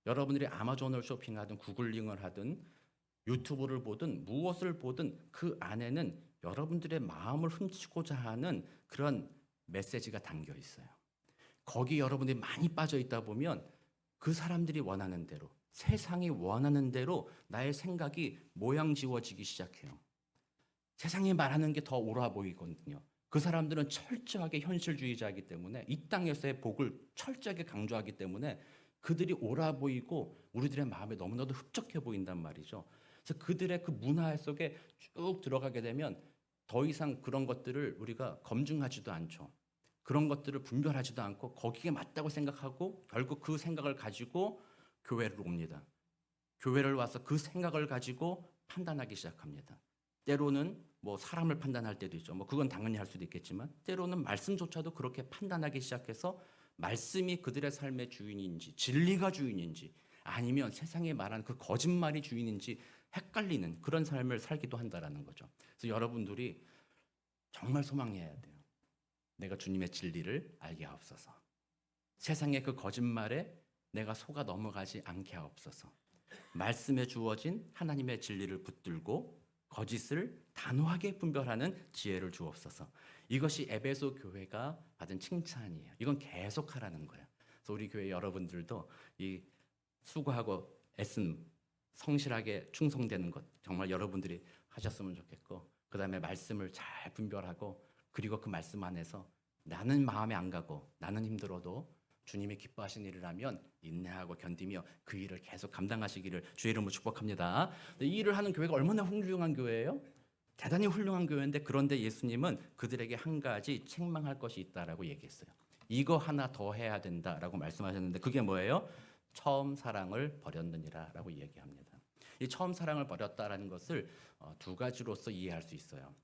Speaker 1: 여러분들이 아마존을 쇼핑하든 구글링을 하든 유튜브를 보든 무엇을 보든 그 안에는 여러분들의 마음을 훔치고자 하는 그런 메시지가 담겨 있어요. 거기 여러분들이 많이 빠져 있다 보면 그 사람들이 원하는 대로, 세상이 원하는 대로 나의 생각이 모양 지워지기 시작해요. 세상이 말하는 게 더 옳아 보이거든요. 그 사람들은 철저하게 현실주의자이기 때문에 이 땅에서의 복을 철저하게 강조하기 때문에 그들이 옳아 보이고 우리들의 마음에 너무나도 흡족해 보인단 말이죠. 그래서 그들의 그 문화 속에 쭉 들어가게 되면 더 이상 그런 것들을 우리가 검증하지도 않죠. 그런 것들을 분별하지도 않고 거기에 맞다고 생각하고 결국 그 생각을 가지고 교회를 옵니다. 교회를 와서 그 생각을 가지고 판단하기 시작합니다. 때로는 뭐 사람을 판단할 때도 있죠. 뭐 그건 당연히 할 수도 있겠지만 때로는 말씀조차도 그렇게 판단하기 시작해서 말씀이 그들의 삶의 주인인지 진리가 주인인지 아니면 세상에 말하는 그 거짓말이 주인인지 헷갈리는 그런 삶을 살기도 한다라는 거죠. 그래서 여러분들이 정말 소망해야 돼요. 내가 주님의 진리를 알게 하옵소서. 세상의 그 거짓말에 내가 속아 넘어가지 않게 하옵소서. 말씀에 주어진 하나님의 진리를 붙들고 거짓을 단호하게 분별하는 지혜를 주옵소서. 이것이 에베소 교회가 받은 칭찬이에요. 이건 계속하라는 거예요. 그래서 우리 교회 여러분들도 이 수고하고 애쓴 성실하게 충성되는 것 정말 여러분들이 하셨으면 좋겠고 그 다음에 말씀을 잘 분별하고 그리고 그 말씀 안에서 나는 마음에 안 가고 나는 힘들어도 주님이 기뻐하시는 일이라면 인내하고 견디며 그 일을 계속 감당하시기를 주의 이름으로 축복합니다. 이 일을 하는 교회가 얼마나 훌륭한 교회예요? 대단히 훌륭한 교회인데, 그런데 예수님은 그들에게 한 가지 책망할 것이 있다라고 얘기했어요. 이거 하나 더 해야 된다라고 말씀하셨는데, 그게 뭐예요? 처음 사랑을 버렸느니라라고 얘기합니다. 이 처음 사랑을 버렸다라는 것을 두 가지로서 이해할 수 있어요.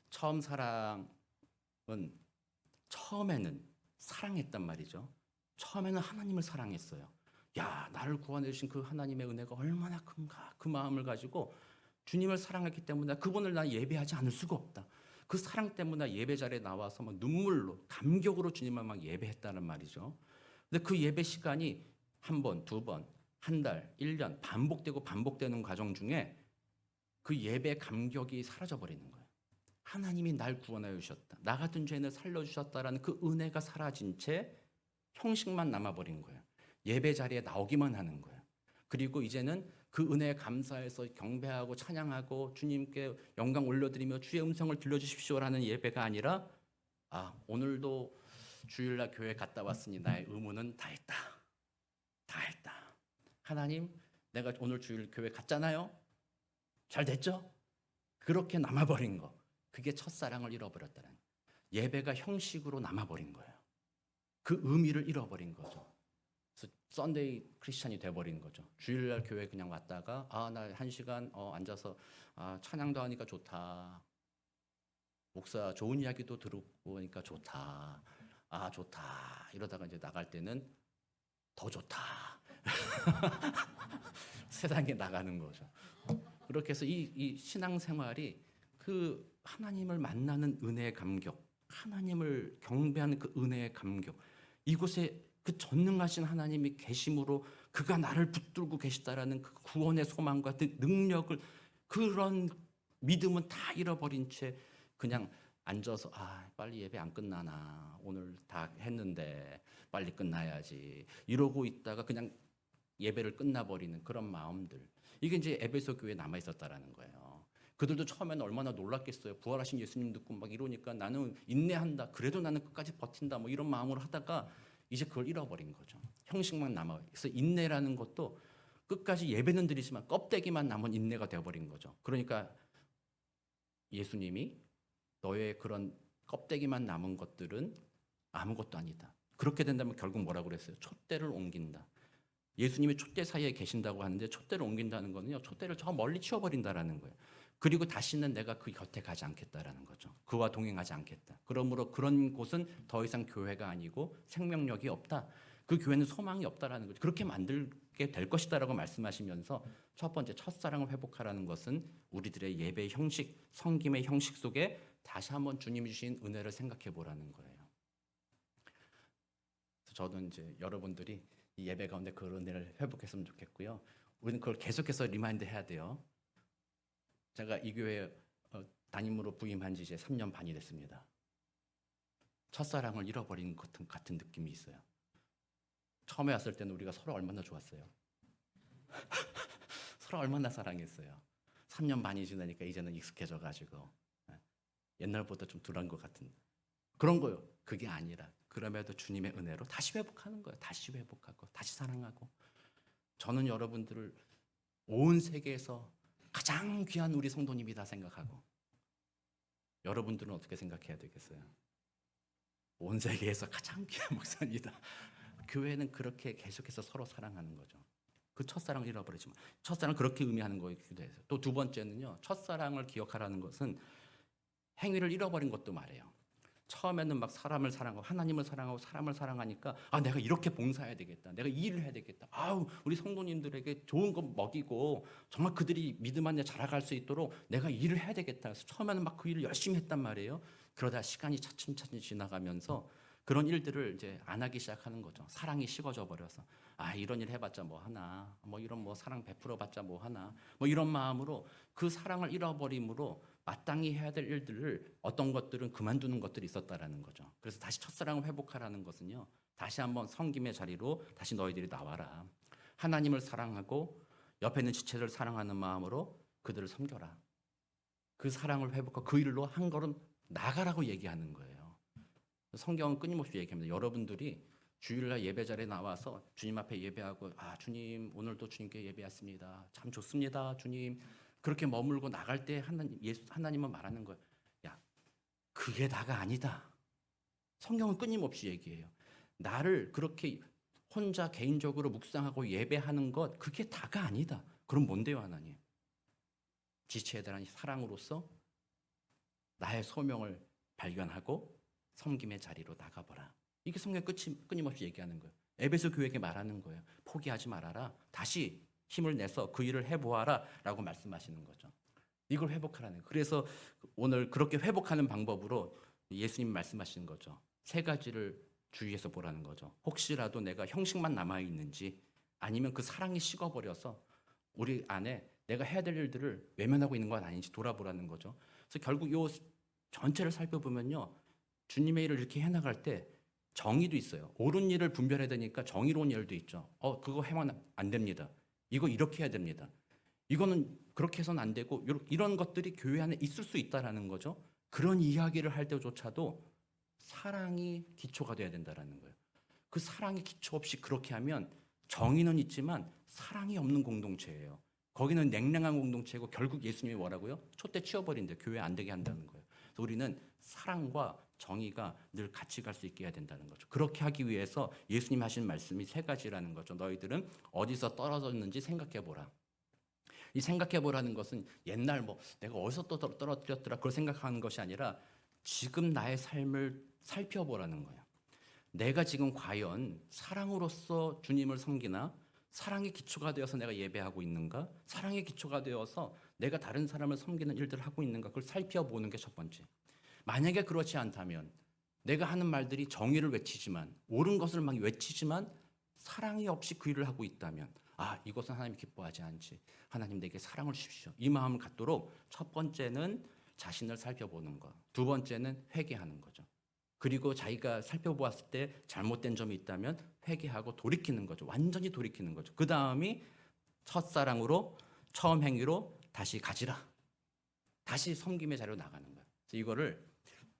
Speaker 1: 처음 사랑은 처음에는 사랑했단 말이죠. 처음에는 하나님을 사랑했어요. 야, 나를 구원해 주신 그 하나님의 은혜가 얼마나 큰가, 그 마음을 가지고 주님을 사랑했기 때문에 그분을 난 예배하지 않을 수가 없다. 그 사랑 때문에 예배 자리에 나와서 막 눈물로 감격으로 주님을 막 예배했다는 말이죠. 근데 그 예배 시간이 한 번, 두 번, 한 달, 1년 반복되고 반복되는 과정 중에 그 예배 감격이 사라져 버리는 거예요. 하나님이 날 구원하여 주셨다, 나 같은 죄인을 살려주셨다라는 그 은혜가 사라진 채 형식만 남아버린 거예요. 예배 자리에 나오기만 하는 거예요. 그리고 이제는 그 은혜에 감사해서 경배하고 찬양하고 주님께 영광 올려드리며 주의 음성을 들려주십시오라는 예배가 아니라, 오늘도 주일날 교회 갔다 왔으니 나의 의무는 다 했다. 다 했다. 하나님, 내가 오늘 주일 교회 갔잖아요. 잘 됐죠? 그렇게 남아버린 거. 그게 첫사랑을 잃어버렸다는, 예배가 형식으로 남아버린 거예요. 그 의미를 잃어버린 거죠. 그래서 썬데이 크리스찬이 돼버린 거죠. 주일날 교회 그냥 왔다가 나 1시간 앉아서 찬양도 하니까 좋다. 목사 좋은 이야기도 들고 하니까 좋다. 좋다. 이러다가 이제 나갈 때는 더 좋다. 세상에 나가는 거죠. 그렇게 해서 이 신앙생활이 그 하나님을 만나는 은혜의 감격, 하나님을 경배하는 그 은혜의 감격, 이곳에 그 전능하신 하나님이 계심으로 그가 나를 붙들고 계시다라는 그 구원의 소망과 그 능력을, 그런 믿음은 다 잃어버린 채 그냥 앉아서 빨리 예배 안 끝나나, 오늘 다 했는데 빨리 끝나야지, 이러고 있다가 그냥 예배를 끝나버리는 그런 마음들, 이게 이제 에베소 교회에 남아 있었다라는 거예요. 그들도 처음에는 얼마나 놀랐겠어요. 부활하신 예수님 듣고 막 이러니까 나는 인내한다, 그래도 나는 끝까지 버틴다, 뭐 이런 마음으로 하다가 이제 그걸 잃어버린 거죠. 형식만 남아. 그래서 인내라는 것도 끝까지 예배는 드리지만 껍데기만 남은 인내가 되어버린 거죠. 그러니까 예수님이 너의 그런 껍데기만 남은 것들은 아무것도 아니다, 그렇게 된다면 결국 뭐라고 그랬어요? 촛대를 옮긴다. 예수님이 촛대 사이에 계신다고 하는데, 촛대를 옮긴다는 거는요, 촛대를 저 멀리 치워버린다라는 거예요. 그리고 다시는 내가 그 곁에 가지 않겠다라는 거죠. 그와 동행하지 않겠다. 그러므로 그런 곳은 더 이상 교회가 아니고 생명력이 없다. 그 교회는 소망이 없다라는 거죠. 그렇게 만들게 될 것이다라고 말씀하시면서 첫 번째, 첫사랑을 회복하라는 것은 우리들의 예배 형식, 섬김의 형식 속에 다시 한번 주님이 주신 은혜를 생각해 보라는 거예요. 저도 이제 여러분들이 이 예배 가운데 그 은혜를 회복했으면 좋겠고요. 우리는 그걸 계속해서 리마인드 해야 돼요. 제가 이 교회 담임으로 부임한 지 이제 3년 반이 됐습니다. 첫사랑을 잃어버린 것 같은 느낌이 있어요. 처음에 왔을 때는 우리가 서로 얼마나 좋았어요. 서로 얼마나 사랑했어요. 3년 반이 지나니까 이제는 익숙해져가지고 옛날보다 좀 덜한 것 같은 그런 거요. 그게 아니라 그럼에도 주님의 은혜로 다시 회복하는 거예요. 다시 회복하고 다시 사랑하고. 저는 여러분들을 온 세계에서 가장 귀한 우리 성도님이다 생각하고, 여러분들은 어떻게 생각해야 되겠어요? 온 세계에서 가장 귀한 목사입니다. 교회는 그렇게 계속해서 서로 사랑하는 거죠. 그 첫사랑을 잃어버리지 마. 첫사랑을 그렇게 의미하는 거기도 해요. 또 두 번째는요, 첫사랑을 기억하라는 것은 행위를 잃어버린 것도 말해요. 처음에는 막 사람을 사랑하고 하나님을 사랑하고 사람을 사랑하니까 내가 이렇게 봉사해야 되겠다, 내가 이 일을 해야 되겠다, 우리 성도님들에게 좋은 거 먹이고 정말 그들이 믿음 안에 자라갈 수 있도록 내가 이 일을 해야 되겠다. 그래서 처음에는 막 그 일을 열심히 했단 말이에요. 그러다 시간이 차츰차츰 지나가면서 그런 일들을 이제 안 하기 시작하는 거죠. 사랑이 식어져 버려서 이런 일 해봤자 뭐 하나, 뭐 이런 뭐 사랑 베풀어봤자 뭐 하나, 뭐 이런 마음으로 그 사랑을 잃어버림으로 마땅히 해야 될 일들을, 어떤 것들은 그만두는 것들이 있었다라는 거죠. 그래서 다시 첫사랑을 회복하라는 것은요, 다시 한번 섬김의 자리로 다시 너희들이 나와라. 하나님을 사랑하고 옆에 있는 지체를 사랑하는 마음으로 그들을 섬겨라. 그 사랑을 회복하고 그 일로 한 걸음 나가라고 얘기하는 거예요. 성경은 끊임없이 얘기합니다. 여러분들이 주일날 예배 자리에 나와서 주님 앞에 예배하고 주님 오늘도 주님께 예배했습니다. 참 좋습니다. 주님 그렇게 머물고 나갈 때 하나님은 말하는 거예요. 야, 그게 다가 아니다. 성경은 끊임없이 얘기해요. 나를 그렇게 혼자 개인적으로 묵상하고 예배하는 것 그게 다가 아니다. 그럼 뭔데요, 하나님? 지체에 대한 사랑으로서 나의 소명을 발견하고 섬김의 자리로 나가보라. 이게 성경 끊임없이 얘기하는 거예요. 에베소 교회에게 말하는 거예요. 포기하지 말아라. 다시 힘을 내서 그 일을 해보아라 라고 말씀하시는 거죠. 이걸 회복하라는 거예요. 그래서 오늘 그렇게 회복하는 방법으로 예수님 말씀하시는 거죠. 세 가지를 주의해서 보라는 거죠. 혹시라도 내가 형식만 남아있는지 아니면 그 사랑이 식어버려서 우리 안에 내가 해야 될 일들을 외면하고 있는 건 아닌지 돌아보라는 거죠. 그래서 결국 요 전체를 살펴보면요. 주님의 일을 이렇게 해나갈 때 정의도 있어요. 옳은 일을 분별해야 되니까 정의로운 일도 있죠. 그거 하면 안 됩니다. 이거 이렇게 해야 됩니다. 이거는 그렇게 해서는 안 되고 이런 것들이 교회 안에 있을 수 있다라는 거죠. 그런 이야기를 할 때조차도 사랑이 기초가 돼야 된다라는 거예요. 그 사랑이 기초 없이 그렇게 하면 정의는 있지만 사랑이 없는 공동체예요. 거기는 냉랭한 공동체고 결국 예수님이 뭐라고요? 촛대 치워버린대. 교회 안 되게 한다는 거예요. 그래서 우리는 사랑과 정의가 늘 같이 갈 수 있게 해야 된다는 거죠. 그렇게 하기 위해서 예수님 하신 말씀이 세 가지라는 거죠. 너희들은 어디서 떨어졌는지 생각해보라. 이 생각해보라는 것은 옛날 내가 어디서 또 떨어뜨렸더라 그걸 생각하는 것이 아니라 지금 나의 삶을 살펴보라는 거예요. 내가 지금 과연 사랑으로서 주님을 섬기나 사랑의 기초가 되어서 내가 예배하고 있는가 사랑의 기초가 되어서 내가 다른 사람을 섬기는 일들을 하고 있는가 그걸 살펴보는 게 첫 번째. 만약에 그렇지 않다면 내가 하는 말들이 정의를 외치지만 옳은 것을 막 외치지만 사랑이 없이 그 일을 하고 있다면 이것은 하나님이 기뻐하지 않지. 하나님 내게 사랑을 주십시오. 이 마음을 갖도록 첫 번째는 자신을 살펴보는 것. 두 번째는 회개하는 거죠. 그리고 자기가 살펴보았을 때 잘못된 점이 있다면 회개하고 돌이키는 거죠. 완전히 돌이키는 거죠. 그 다음이 첫사랑으로 처음 행위로 다시 가지라. 다시 섬김의 자리로 나가는 거예요. 그래서 이거를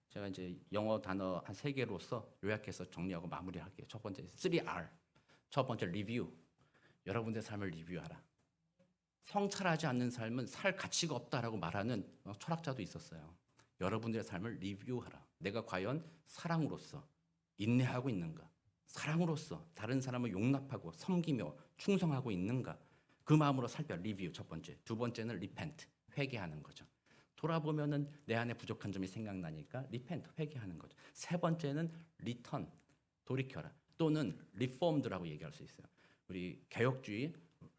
Speaker 1: 제가 이제 영어 단어 한 3개로서 요약해서 정리하고 마무리할게요. 첫 번째 3R. 첫 번째 리뷰. 여러분의 삶을 리뷰하라. 성찰하지 않는 삶은 살 가치가 없다라고 말하는 철학자도 있었어요. 여러분들의 삶을 리뷰하라. 내가 과연 사랑으로서 인내하고 있는가? 사랑으로서 다른 사람을 용납하고 섬기며 충성하고 있는가? 그 마음으로 살펴 리뷰 첫 번째. 두 번째는 repent, 회개하는 거죠. 돌아보면은 내 안에 부족한 점이 생각나니까 repent, 회개하는 거죠. 세 번째는 return, 돌이켜라. 또는 reformed라고 얘기할 수 있어요. 우리 개혁주의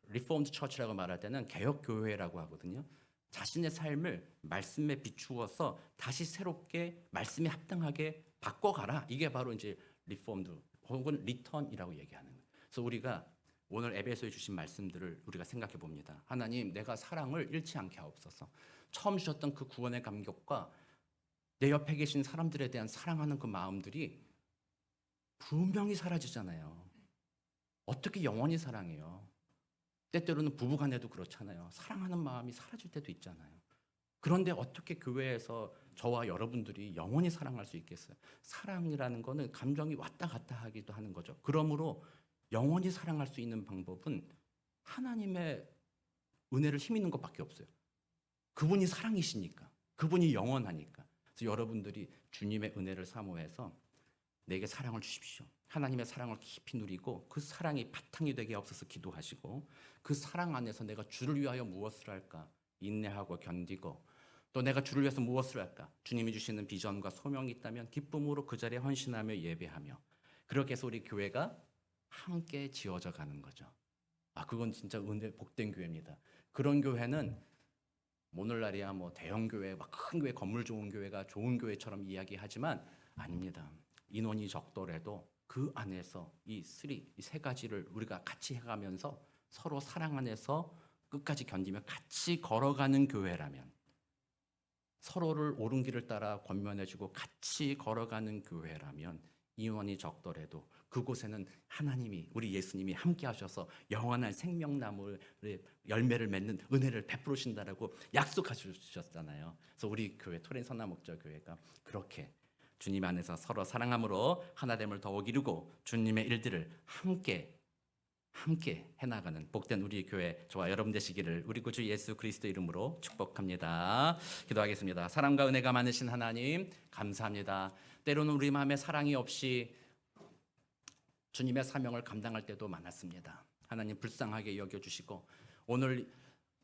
Speaker 1: 리포엄드 처치라고 말할 때는 개혁교회라고 하거든요. 자신의 삶을 말씀에 비추어서 다시 새롭게 말씀에 합당하게 바꿔가라. 이게 바로 이제 리포엄드 혹은 리턴이라고 얘기하는 거예요. 그래서 우리가 오늘 에베소에 주신 말씀들을 우리가 생각해 봅니다. 하나님, 내가 사랑을 잃지 않게 하옵소서. 처음 주셨던 그 구원의 감격과 내 옆에 계신 사람들에 대한 사랑하는 그 마음들이 분명히 사라지잖아요. 어떻게 영원히 사랑해요? 때때로는 부부간에도 그렇잖아요. 사랑하는 마음이 사라질 때도 있잖아요. 그런데 어떻게 교회에서 저와 여러분들이 영원히 사랑할 수 있겠어요? 사랑이라는 거는 감정이 왔다 갔다 하기도 하는 거죠. 그러므로 영원히 사랑할 수 있는 방법은 하나님의 은혜를 힘입는 것밖에 없어요. 그분이 사랑이시니까. 그분이 영원하니까. 그래서 여러분들이 주님의 은혜를 사모해서 내게 사랑을 주십시오. 하나님의 사랑을 깊이 누리고 그 사랑이 바탕이 되게 없어서 기도하시고 그 사랑 안에서 내가 주를 위하여 무엇을 할까? 인내하고 견디고 또 내가 주를 위해서 무엇을 할까? 주님이 주시는 비전과 소명이 있다면 기쁨으로 그 자리에 헌신하며 예배하며 그렇게 해서 우리 교회가 함께 지어져 가는 거죠. 그건 진짜 은혜 복된 교회입니다. 그런 교회는 오늘날이야 대형 교회, 큰 교회, 건물 좋은 교회가 좋은 교회처럼 이야기하지만 아닙니다. 인원이 적더라도 그 안에서 이 세 가지를 우리가 같이 해가면서 서로 사랑 안에서 끝까지 견디며 같이 걸어가는 교회라면 서로를 옳은 길을 따라 권면해주고 같이 걸어가는 교회라면 인원이 적더라도 그곳에는 하나님이 우리 예수님이 함께 하셔서 영원한 생명나무의 열매를 맺는 은혜를 베푸신다라고 약속하셨잖아요. 그래서 우리 교회 토렌 선남목자 교회가 그렇게 주님 안에서 서로 사랑함으로 하나됨을 더욱 이루고 주님의 일들을 함께 해나가는 복된 우리 교회 저와 여러분 되시기를 우리 구주 예수 그리스도 이름으로 축복합니다. 기도하겠습니다. 사랑과 은혜가 많으신 하나님 감사합니다. 때로는 우리 마음에 사랑이 없이 주님의 사명을 감당할 때도 많았습니다. 하나님 불쌍하게 여겨주시고 오늘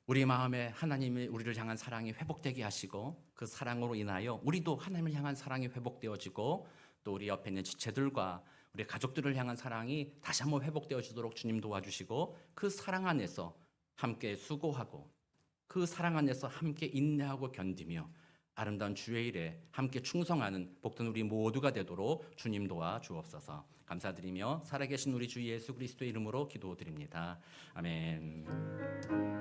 Speaker 1: 우리 마음에 하나님이 우리를 향한 사랑이 회복되게 하시고 그 사랑으로 인하여 우리도 하나님을 향한 사랑이 회복되어지고 또 우리 옆에 있는 지체들과 우리 가족들을 향한 사랑이 다시 한번 회복되어지도록 주님 도와주시고 그 사랑 안에서 함께 수고하고 그 사랑 안에서 함께 인내하고 견디며 아름다운 주의 일에 함께 충성하는 복된 우리 모두가 되도록 주님 도와주옵소서. 감사드리며 살아계신 우리 주 예수 그리스도의 이름으로 기도드립니다. 아멘.